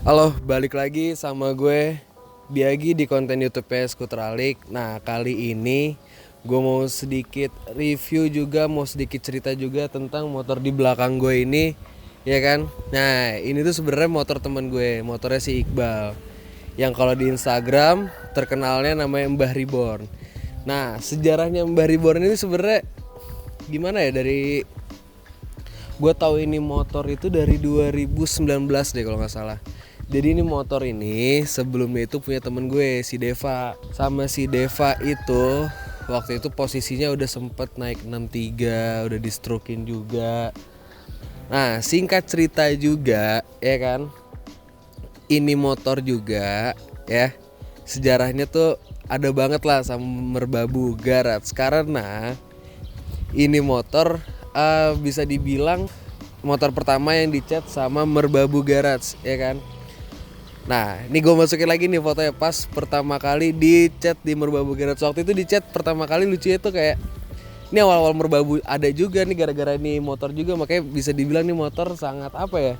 Halo, balik lagi sama gue Biagi di konten YouTube Skuteralik. Nah, kali ini gue mau sedikit review juga, mau sedikit cerita juga tentang motor di belakang gue ini, ya kan? Nah, ini tuh sebenarnya motor temen gue, motornya si Iqbal. Yang kalau di Instagram terkenalnya namanya Mbah Reborn. Nah, sejarahnya Mbah Reborn ini sebenarnya gimana ya, dari gue tahu ini motor itu dari 2019 deh kalau nggak salah. Jadi ini motor ini sebelumnya itu punya temen gue si Deva. Sama si Deva itu waktu itu posisinya udah sempet naik 63, udah di strokin juga. Nah, singkat cerita juga ya kan, ini motor juga ya, sejarahnya tuh ada banget lah sama Merbabu Garage. Karena ini motor bisa dibilang motor pertama yang dicat sama Merbabu Garage, ya kan. Nah, ini gue masukin lagi nih fotonya pas pertama kali dicat di Merbabu Garage. Waktu itu dicat pertama kali lucunya tuh kayak ini awal-awal Merbabu ada juga nih, gara-gara ini motor juga, makanya bisa dibilang nih motor sangat apa ya,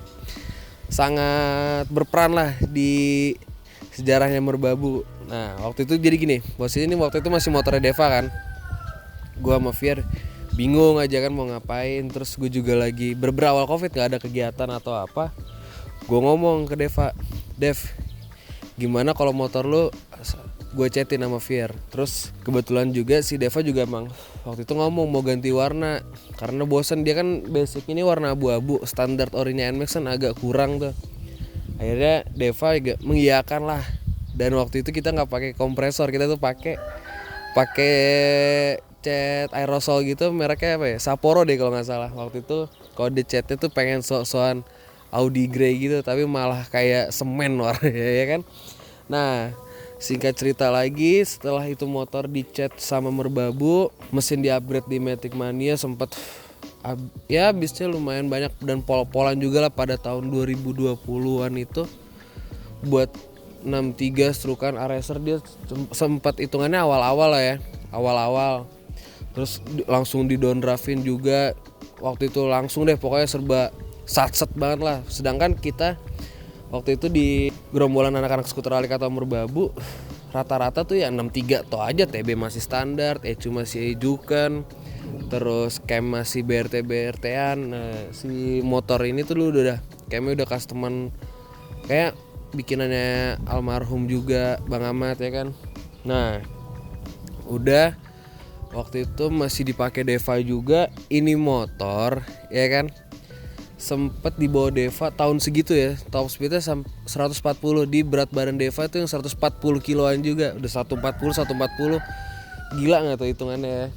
sangat berperan lah di sejarahnya Merbabu. Nah, waktu itu jadi gini, posisi ini waktu itu masih motornya Deva kan. Gue sama Fier bingung aja kan mau ngapain. Terus gue juga lagi berawal covid, gak ada kegiatan atau apa. Gue ngomong ke Deva, Dev, gimana kalau motor lu gue chatin sama Fier. Terus kebetulan juga si Deva juga emang waktu itu ngomong mau ganti warna karena bosan. Dia kan basic ini warna abu-abu, standar orinya NMAX kan agak kurang tuh. Akhirnya Deva juga mengiyakan lah. Dan waktu itu kita nggak pakai kompresor, kita tuh pakai cat aerosol gitu, mereknya apa ya, Sapporo deh kalau nggak salah. Waktu itu kode catnya tuh pengen sok-sokan Audi Grey gitu, tapi malah kayak semen warnanya ya kan. Nah, singkat cerita lagi, setelah itu motor dicat sama Merbabu, mesin di-upgrade di Matic Mania, sempet ya habisnya lumayan banyak dan pol-polan juga lah pada tahun 2020-an itu buat 63 strukan Racer. Dia sempat hitungannya awal-awal lah ya, awal-awal. Terus langsung di down draftin juga waktu itu, langsung deh pokoknya serba satset banget lah. Sedangkan kita waktu itu di gerombolan anak-anak Skuteralik atau Merbabu rata-rata tuh ya 63 toh aja, TB masih standar, cuma masih ejukan, terus cam masih BRT-an. Nah, si motor ini tuh lu udah camnya udah customan kayak bikinannya almarhum juga Bang Ahmad ya kan. Nah, udah waktu itu masih dipakai Deva juga ini motor ya kan. Sempet dibawa Deva tahun segitu ya, top speednya 140. Di berat badan Deva itu yang 140 kiloan juga, udah 140. Gila nggak tuh hitungannya ya.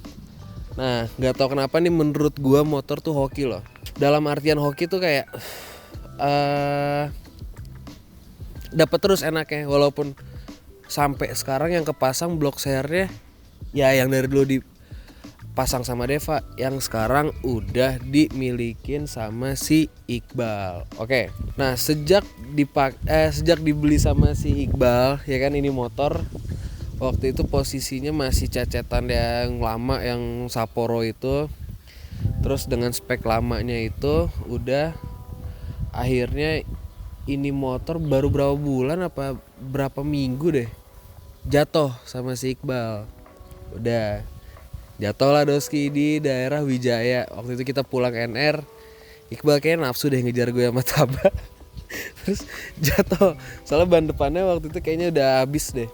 Nah, nggak tahu kenapa nih menurut gua motor tuh hoki loh. Dalam artian hoki tuh kayak dapat terus enaknya, walaupun sampai sekarang yang kepasang blok sernya ya yang dari dulu dipasang sama Deva, yang sekarang udah dimilikin sama si Iqbal. Oke. Nah, sejak dibeli sama si Iqbal ya kan, ini motor waktu itu posisinya masih cacetan yang lama, yang Sapporo itu. Terus dengan spek lamanya itu udah akhirnya ini motor baru berapa bulan apa berapa minggu deh jatuh sama si Iqbal. Udah jatuh lah doski di daerah Wijaya. Waktu itu kita pulang NR, Iqbal kayak nafsu deh ngejar gue sama Taba. Terus jatuh, soalnya ban depannya waktu itu kayaknya udah habis deh.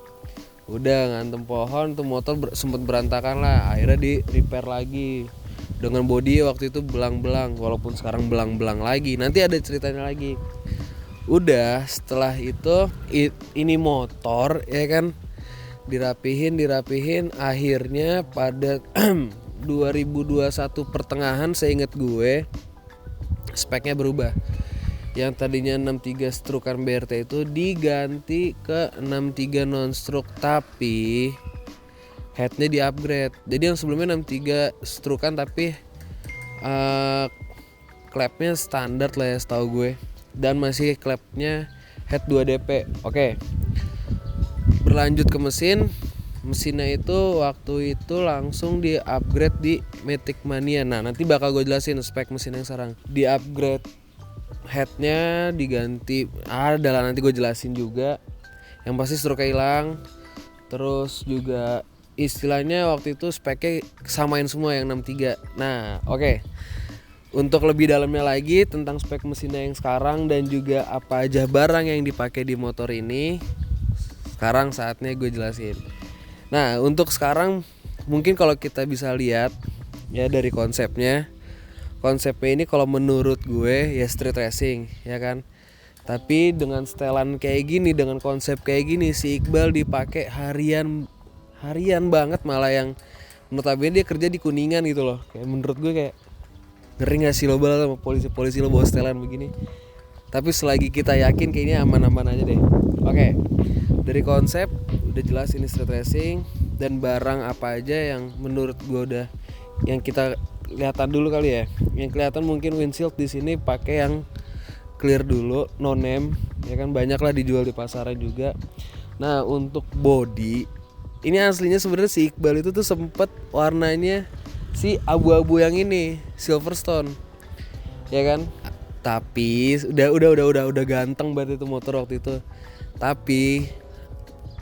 Udah ngantem pohon tuh motor sempet berantakan lah. Akhirnya di repair lagi dengan bodi waktu itu belang-belang, walaupun sekarang belang-belang lagi. Nanti ada ceritanya lagi. Udah setelah itu ini motor ya kan dirapihin akhirnya pada 2021 pertengahan seinget gue speknya berubah. Yang tadinya 63 stroke BRT itu diganti ke 63 non stroke, tapi headnya di upgrade. Jadi yang sebelumnya 63 stroke tapi klepnya standar lah ya setahu gue, dan masih klepnya head 2DP. Oke. Berlanjut ke mesinnya itu waktu itu langsung di upgrade di Matic Mania. Nah, nanti bakal gue jelasin spek mesin yang sekarang. Di upgrade headnya diganti, adalah nanti gue jelasin juga. Yang pasti stroke hilang. Terus juga istilahnya waktu itu speknya samain semua yang 63. Nah oke. Untuk lebih dalamnya lagi tentang spek mesinnya yang sekarang dan juga apa aja barang yang dipakai di motor ini, sekarang saatnya gue jelasin. Nah untuk sekarang mungkin kalau kita bisa lihat ya dari konsepnya ini kalau menurut gue ya street racing ya kan. Tapi dengan setelan kayak gini, dengan konsep kayak gini, si Iqbal dipakai harian banget, malah yang notabene dia kerja di Kuningan gitu loh. Kayak menurut gue kayak ngeri gak sih lo Bal sama polisi lo bawa setelan begini. Tapi selagi kita yakin kayaknya aman-aman aja deh. Oke. Dari konsep udah jelas ini street racing, dan barang apa aja yang menurut gue udah yang kita kelihatan dulu kali ya. Yang kelihatan mungkin windshield di sini pakai yang clear dulu, no name ya kan, banyak lah dijual di pasaran juga. Nah untuk body ini aslinya sebenarnya si Iqbal itu tuh sempet warnanya si abu-abu yang ini, Silverstone ya kan. Tapi udah ganteng banget itu motor waktu itu. Tapi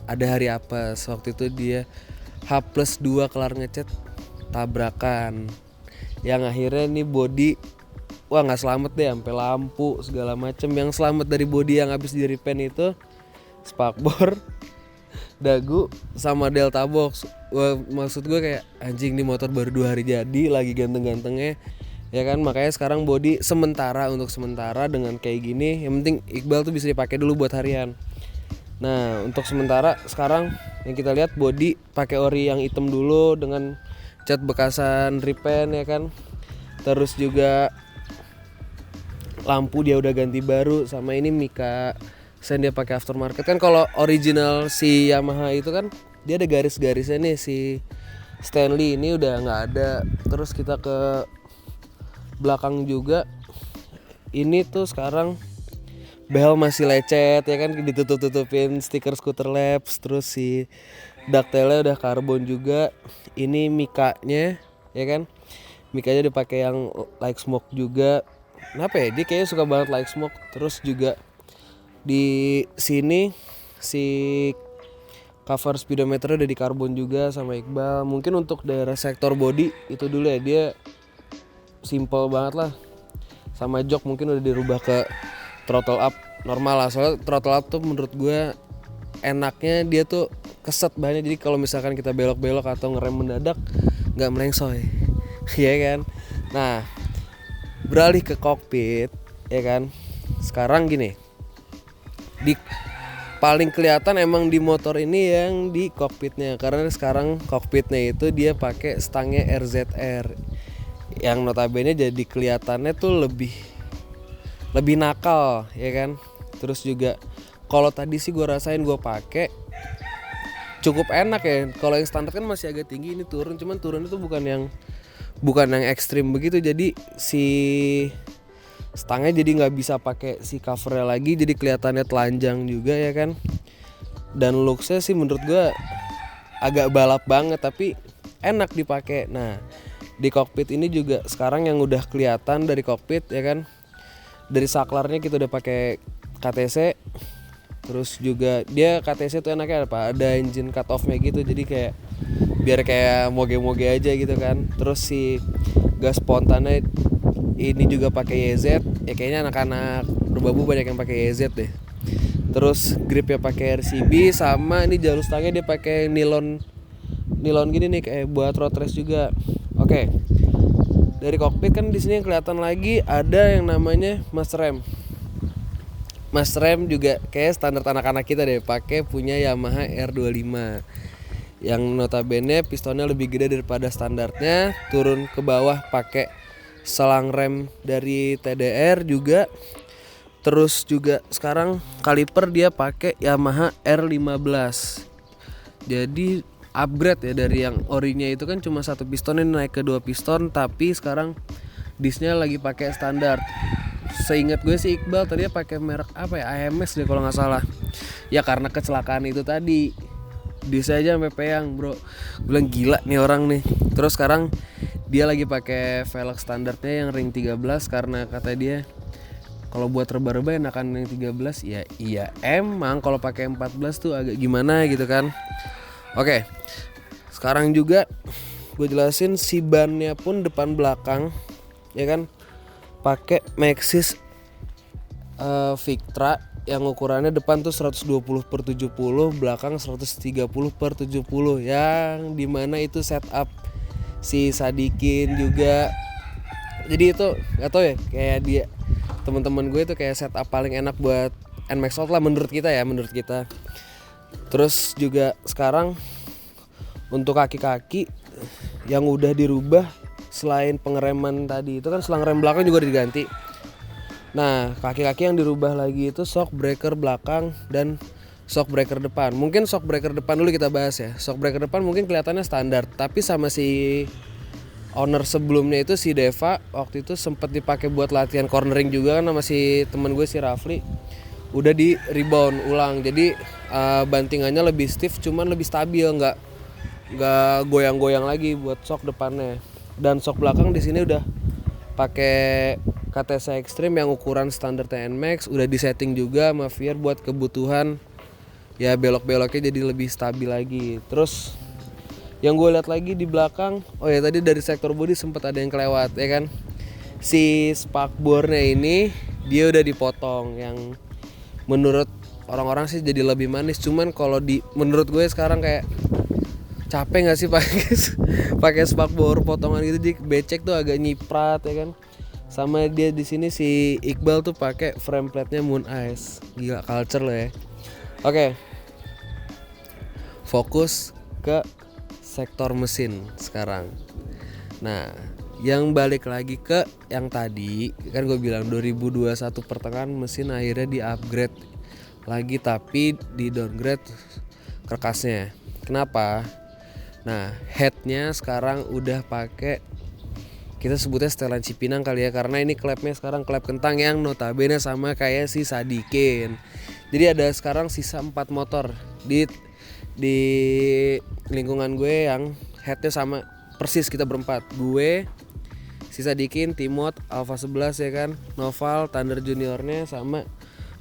ada hari apes waktu itu, dia H+2 kelar ngecat tabrakan yang akhirnya nih body nggak selamat deh, sampai lampu segala macem. Yang selamat dari body yang habis di repaint itu spakbor, dagu sama delta box. Maksud gue kayak anjing, nih motor baru 2 hari jadi lagi ganteng-gantengnya ya kan. Makanya sekarang body untuk sementara dengan kayak gini, yang penting Iqbal tuh bisa dipakai dulu buat harian. Nah untuk sementara sekarang yang kita lihat body pakai ori yang hitam dulu dengan cat bekasan repaint ya kan. Terus juga lampu dia udah ganti baru, sama ini Mika sen dia pakai aftermarket kan. Kalau original si Yamaha itu kan dia ada garis-garisnya nih, si Stanley ini udah nggak ada. Terus kita ke belakang juga, ini tuh sekarang behel masih lecet ya kan, ditutup-tutupin stiker Scooter Labs. Terus si ductile udah karbon juga. Ini Mikanya ya kan, Mikanya dipakai yang like smoke juga. Kenapa ya dia kayaknya suka banget like smoke. Terus juga di sini si cover speedometer udah di karbon juga sama Iqbal. Mungkin untuk daerah sektor body itu dulu ya, dia simple banget lah. Sama jok mungkin udah dirubah ke throttle up normal lah. Soalnya throttle up tuh menurut gue enaknya dia tuh keset banget. Jadi kalau misalkan kita belok-belok atau ngerem mendadak nggak melengsoy ya kan. Nah beralih ke kokpit ya kan. Sekarang gini, di paling kelihatan emang di motor ini yang di kokpitnya, karena sekarang kokpitnya itu dia pakai stangnya RZR yang notabene jadi kelihatannya tuh lebih nakal ya kan. Terus juga kalau tadi sih gue rasain, gue pakai cukup enak ya. Kalau yang standar kan masih agak tinggi, ini turun, cuman turun itu bukan yang ekstrim begitu. Jadi si stangnya jadi nggak bisa pakai si covernya lagi, jadi kelihatannya telanjang juga ya kan. Dan looksnya sih menurut gue agak balap banget, tapi enak dipakai. Nah di kokpit ini juga sekarang yang udah kelihatan dari kokpit ya kan, dari saklarnya kita udah pakai KTC. Terus juga dia KTC tuh enaknya apa, ada engine cut off nya gitu, jadi kayak biar kayak moge-moge aja gitu kan. Terus si gas spontannya ini juga pakai YZ ya, kayaknya anak-anak berbabu banyak yang pakai YZ deh. Terus gripnya pakai RCB, sama ini jalur stangnya dia pakai nilon gini nih kayak buat road race juga. Oke. Dari kokpit kan di sini yang kelihatan lagi ada yang namanya master rem. Master rem juga kayak standar anak-anak kita deh, pakai punya Yamaha R25 yang notabene pistonnya lebih gede daripada standarnya. Turun ke bawah pakai selang rem dari TDR juga. Terus juga sekarang kaliper dia pakai Yamaha R15. Jadi upgrade ya, dari yang orinya itu kan cuma 1 piston, ini naik ke 2 piston. Tapi sekarang disnya lagi pakai standar. Seingat gue sih Iqbal tadinya pakai merek apa ya, AMS deh kalau nggak salah. Ya karena kecelakaan itu tadi, dis aja sampai peyang bro. Gue bilang gila nih orang nih. Terus sekarang dia lagi pakai velg standarnya yang ring 13 karena kata dia Kalau buat reba-reba enakan yang 13 ya. Iya emang kalau pakai 14 tuh agak gimana gitu kan. Oke. Sekarang juga gue jelasin si bannya pun depan belakang ya kan pakai Maxxis Victra yang ukurannya depan tuh 120/70, belakang 130/70, yang dimana itu setup si Sadikin juga. Jadi itu gak tau ya, kayak dia teman-teman gue itu kayak setup paling enak buat NMAX Out lah menurut kita ya, menurut kita. Terus juga sekarang untuk kaki-kaki yang udah dirubah, selain pengereman tadi itu kan selang rem belakang juga diganti. Nah, kaki-kaki yang dirubah lagi itu shock breaker belakang dan shock breaker depan. Mungkin shock breaker depan dulu kita bahas ya. Shock breaker depan mungkin kelihatannya standar, tapi sama si owner sebelumnya itu si Deva waktu itu sempat dipakai buat latihan cornering juga kan sama si temen gue si Rafli. Udah di rebound ulang. Jadi bantingannya lebih stiff, cuman lebih stabil, nggak goyang-goyang lagi buat shock depannya. Dan shock belakang di sini udah pakai KTC Extreme yang ukuran standar NMAX, udah disetting juga sama Fier buat kebutuhan ya belok-beloknya jadi lebih stabil lagi. Terus yang gue lihat lagi di belakang, oh ya tadi dari sektor bodi sempat ada yang kelewat ya kan. Si spakbornya ini dia udah dipotong, yang menurut orang-orang sih jadi lebih manis. Cuman kalau menurut gue sekarang kayak capek nggak sih pakai spakbor potongan gitu, jadi becek tuh agak nyiprat ya kan. Sama dia di sini si Iqbal tuh pakai frame plate-nya Moon Ice. Gila culture loh ya. Oke. Fokus ke sektor mesin sekarang. Nah, yang balik lagi ke yang tadi kan gue bilang 2021 pertengahan mesin akhirnya di-upgrade lagi, tapi di downgrade karkasnya. Kenapa? Nah, headnya sekarang udah pakai, kita sebutnya setelan Cipinang kali ya, karena ini klepnya sekarang klep kentang yang notabene sama kayak si Sadikin. Jadi ada sekarang sisa 4 motor di lingkungan gue yang headnya sama persis, kita berempat. Gue, si Sadikin, Timot, Alfa 11 ya kan, Noval, Thunder Juniornya sama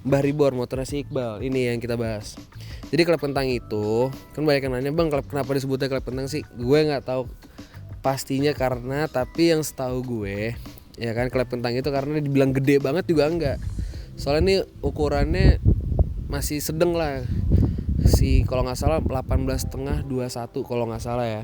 Mbah Ribor motornya si Iqbal. Ini yang kita bahas. Jadi klep kentang itu kan banyak yang nanya, bang kenapa disebutnya klep kentang sih? Gue nggak tahu pastinya karena, tapi yang setahu gue ya kan klep kentang itu karena dibilang gede banget juga enggak. Soalnya ini ukurannya masih sedang lah. Si kalau nggak salah 18,5 21 kalau nggak salah ya.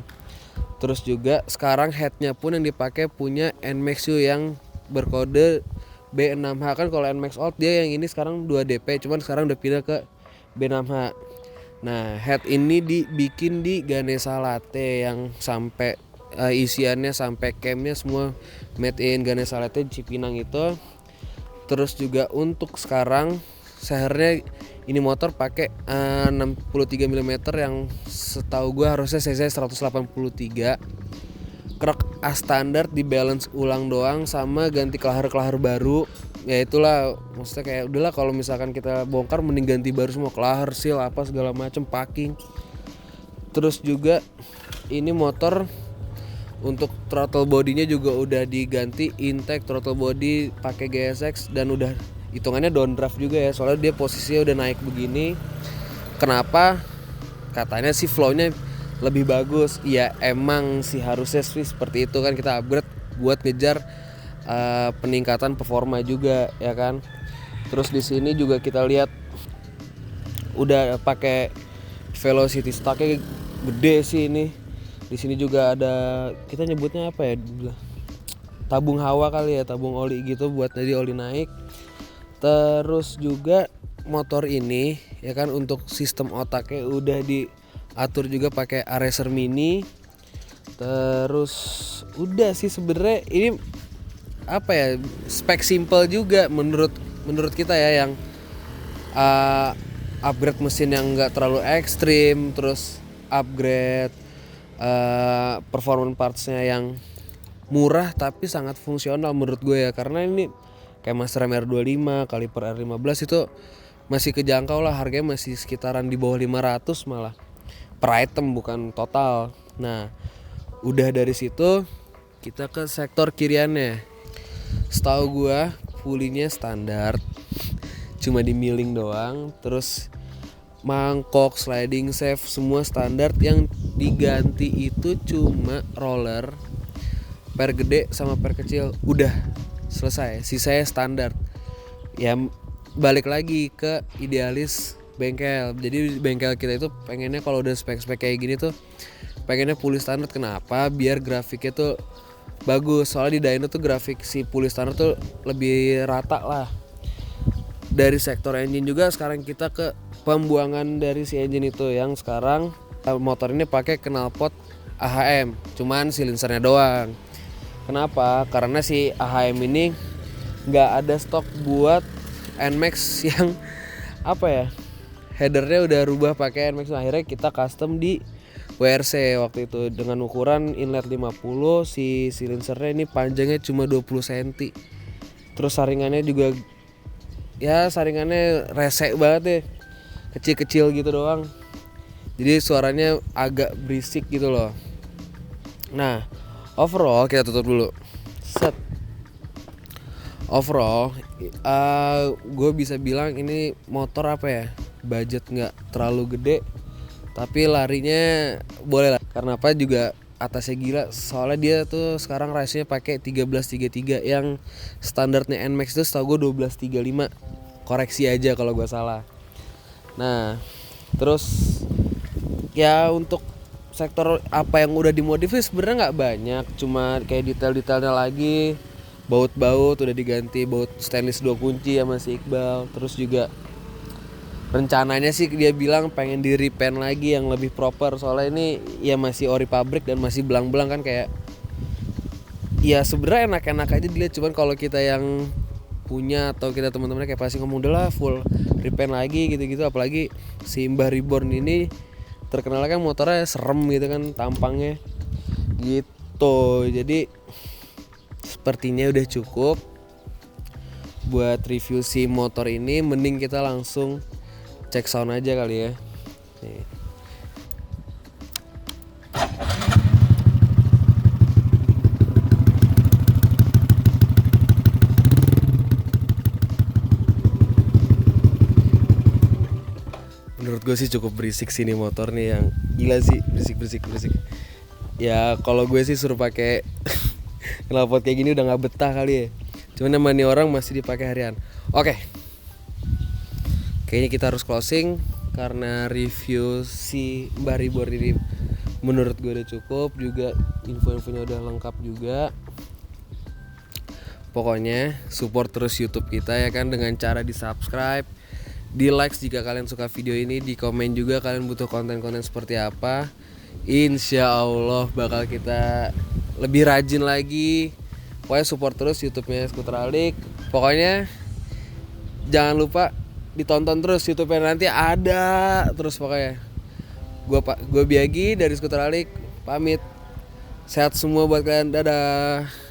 Terus juga sekarang headnya pun yang dipakai punya NMAX U yang berkode B6H. Kan kalau NMAX Old dia yang ini sekarang 2DP, cuman sekarang udah pindah ke B6H. Nah, head ini dibikin di Ganesha Latte yang sampai isiannya sampai camnya semua made in Ganesha Latte Cipinang itu. Terus juga untuk sekarang sehernya ini motor pakai 63 mm yang setahu gue harusnya cc 183. Krek A standar di balance ulang doang sama ganti kelahar baru. Ya itulah, maksudnya kayak udahlah kalau misalkan kita bongkar mending ganti baru semua, kelahar, seal apa segala macem, packing. Terus juga ini motor untuk throttle bodinya juga udah diganti intake throttle body pakai GSX dan udah hitungannya downdraft juga ya, soalnya dia posisinya udah naik begini. Kenapa? Katanya sih flow-nya lebih bagus. Ya emang sih harusnya sih seperti itu kan, kita upgrade buat ngejar peningkatan performa juga ya kan. Terus di sini juga kita lihat udah pakai velocity stocknya gede sih ini. Di sini juga ada, kita nyebutnya apa ya, tabung hawa kali ya, tabung oli gitu buat jadi oli naik. Terus juga motor ini ya kan untuk sistem otaknya udah diatur juga pakai Racer Mini. Terus udah sih sebenarnya ini apa ya, spek simple juga menurut kita ya, yang upgrade mesin yang enggak terlalu ekstrim, terus upgrade performance partsnya yang murah tapi sangat fungsional menurut gue ya, karena ini kayak Master R25, kaliper R15 itu masih kejangkau lah, harganya masih sekitaran di bawah 500 malah per item, bukan total. Nah udah dari situ kita ke sektor kiriannya. Setahu gue pulinya standar, cuma di milling doang. Terus mangkok, sliding shaft semua standar. Yang diganti itu cuma roller, per gede sama per kecil, udah selesai, sisanya standar. Ya balik lagi ke idealis bengkel. Jadi bengkel kita itu pengennya kalau udah spek-spek kayak gini tuh pengennya puli standar. Kenapa? Biar grafiknya tuh bagus. Soalnya di dyno tuh grafik si puli standar tuh lebih rata lah. Dari sektor engine juga sekarang kita ke pembuangan dari si engine itu, yang sekarang motor ini pakai knalpot AHM, cuman silinsernya doang. Kenapa? Karena si AHM ini nggak ada stok buat NMAX yang apa ya, headernya udah rubah pakai NMAX. Akhirnya kita custom di WRC waktu itu dengan ukuran inlet 50, si silinsernya ini panjangnya cuma 20 cm. Terus saringannya juga ya saringannya resek banget deh, kecil-kecil gitu doang. Jadi suaranya agak berisik gitu loh. Nah, overall kita tutup dulu. Set. Overall, gue bisa bilang ini motor apa ya, budget nggak terlalu gede, tapi larinya boleh lah. Karena apa juga atasnya gila. Soalnya dia tuh sekarang race-nya pakai 1333, yang standarnya NMAX itu setahu gue 1235. Koreksi aja kalau gue salah. Nah, terus ya untuk sektor apa yang udah dimodif sebenarnya nggak banyak, cuma kayak detail-detailnya lagi. Baut-baut udah diganti baut stainless 2 kunci sama si Iqbal. Terus juga rencananya sih dia bilang pengen di repaint lagi yang lebih proper. Soalnya ini ya masih ori pabrik dan masih belang-belang kan, kayak ya sebenarnya enak-enak aja dilihat. Cuman kalau kita yang punya atau kita teman-temannya kayak pasti ngomong udah lah full repaint lagi gitu-gitu. Apalagi si Mbah Reborn ini terkenal kan motornya serem gitu kan tampangnya gitu. Jadi sepertinya udah cukup buat review si motor ini. Mending kita langsung cek sound aja kali ya. Nih. Menurut gue sih cukup berisik sih nih motor nih, yang gila sih, berisik. Ya kalau gue sih suruh pakai knalpot kayak gini udah nggak betah kali ya. Cuman nama nih orang masih dipakai harian. Oke. Kayaknya kita harus closing karena review si Mbah Reborn ini menurut gue udah cukup. Juga info-infonya udah lengkap juga. Pokoknya support terus YouTube kita ya kan, dengan cara di subscribe, di like jika kalian suka video ini, di komen juga kalian butuh konten-konten seperti apa. Insya Allah bakal kita lebih rajin lagi. Pokoknya support terus YouTube-nya Skuteralik. Pokoknya jangan lupa ditonton terus YouTube-nya, nanti ada terus pokoknya. Gue Biagi dari Skuteralik pamit. Sehat semua buat kalian. Dadah.